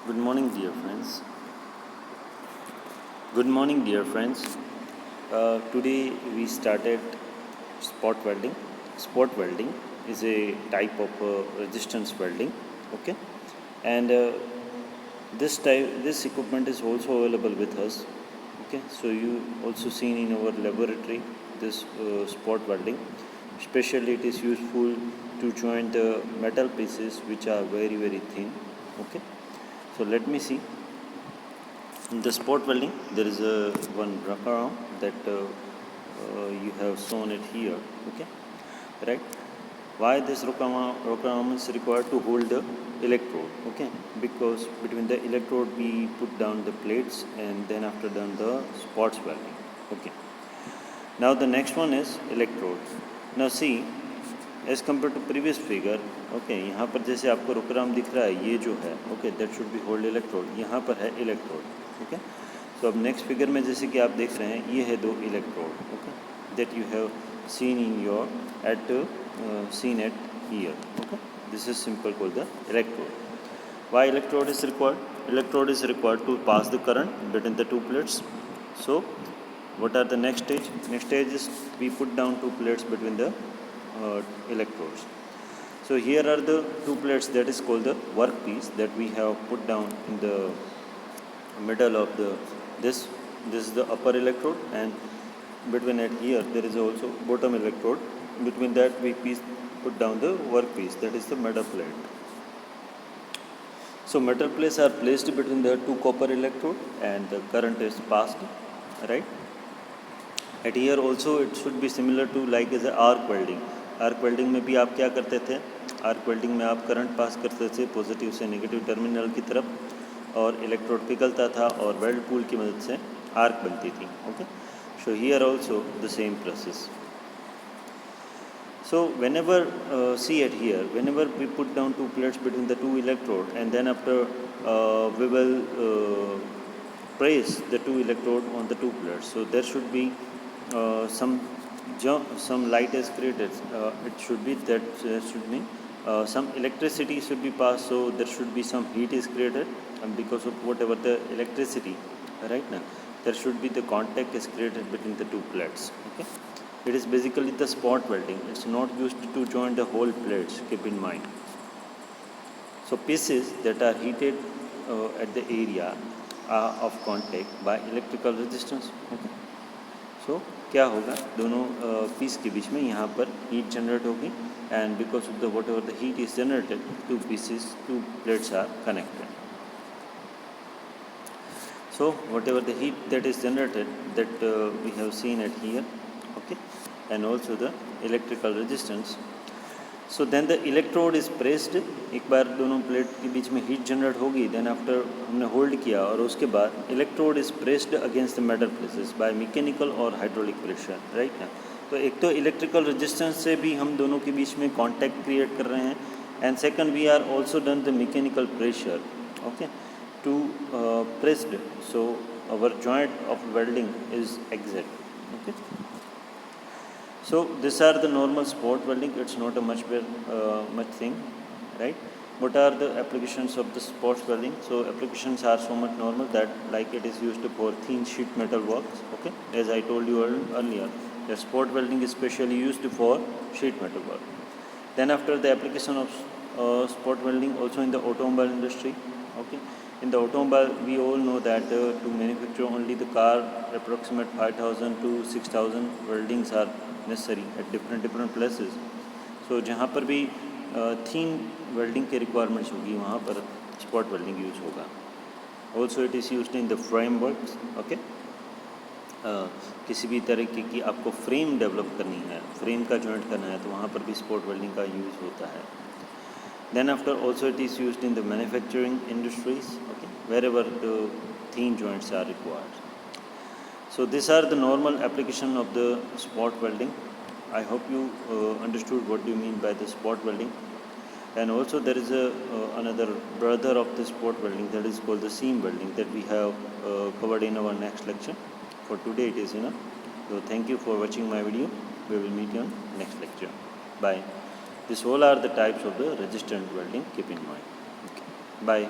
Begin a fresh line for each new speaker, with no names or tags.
Good morning, dear friends. Good morning, dear friends. Today we started spot welding. Spot welding is a type of resistance welding. Okay, and this equipment is also available with us. Okay, so you also seen in our laboratory this spot welding. Especially, it is useful to join the metal pieces which are very thin. Okay, so let me see. In the spot welding, there is a one wraparound that you have shown it here. Okay, right? Why this wraparound is required to hold the electrode? Okay, because between the electrode we put down the plates and then after done the spots welding. Okay. Now the next one is electrode. Now see, as compare to previous figure, okay, यहाँ पर जैसे आपको रोकराम दिख रहा है, ये जो है, okay, that should be hold electrode, यहाँ पर है इलेक्ट्रोड. ओके, सो अब नेक्स्ट फिगर में जैसे कि आप देख रहे हैं, ये है दो electrode. Okay, that you have seen in your at seen at here. Okay, this is simple called the electrode. Why electrode is required? Electrode is required to pass the current between the two plates. So what are the next stage? Next stage is we put down two plates between the electrodes. So here are the two plates, that is called the workpiece, that we have put down in the middle of the this is the upper electrode, and between it here there is also bottom electrode. Between that we put down the workpiece, that is the metal plate. So metal plates are placed between the two copper electrode and the current is passed, right? At here also it should be similar to like as a arc welding. Arc welding में भी आप क्या करते थे? Arc welding में आप current pass करते थे पॉजिटिव से नेगेटिव टर्मिनल की तरफ, और इलेक्ट्रोड पिघलता था और वेल्ड पूल की मदद से आर्क बनती थी. Okay, so here also the same process. So whenever see it here, whenever we put down two plates between the two electrode, and then after we will press the two electrode on the two plates, so there should be some light is created. It should be that should mean some electricity should be passed, so there should be some heat is created, and because of whatever the electricity, right now there should be the contact is created between the two plates. Okay, it is basically the spot welding. It's not used to join the whole plates, keep in mind. So pieces that are heated at the area of contact by electrical resistance. Okay, so क्या होगा, दोनों piece के बीच में यहाँ पर heat generate होगी, and because of the whatever the heat is generated, two plates are connected. So whatever the heat that is generated, that we have seen it here. Okay, and also the electrical resistance. So then the electrode is pressed. एक बार दोनों plate के बीच में heat generate होगी, then after हमने hold किया, और उसके बाद electrode is pressed against the metal places by mechanical और hydraulic pressure, right ना. तो एक तो इलेक्ट्रिकल रेजिस्टेंस से भी हम दोनों के बीच में कॉन्टैक्ट क्रिएट कर रहे हैं, and second we are also done the mechanical pressure, okay, to pressed, so our joint of welding is exact. Okay, so these are the normal spot welding. It's not a much thing, right? What are the applications of the spot welding? So applications are so much normal that like it is used for thin sheet metal works. Okay, as I told you earlier, the spot welding is specially used for sheet metal work. Then after the application of spot welding also in the automobile industry. Okay, in the automobile we all know that to manufacture only the car, approximate 5,000 to 6,000 weldings are necessary at different places. So जहाँ पर भी thin welding के requirements होगी, वहाँ पर spot welding use होगा. Also it is used in the frameworks. Okay, किसी भी तरीके की आपको फ्रेम डेवलप करनी है, फ्रेम का जॉइंट करना है, तो वहाँ पर भी स्पॉट वेल्डिंग का यूज़ होता है. Then after also it is used in the manufacturing industries, okay, wherever the thin joints are required. So these are the normal application of the spot welding. I hope you understood what do you mean by the spot welding. And also there is another brother of the spot welding, that is called the seam welding, that we have covered in our next lecture. For today it is enough. So thank you for watching my video. We will meet you on next lecture. Bye. These all are the types of the resistant welding, keep in mind. Okay. Bye.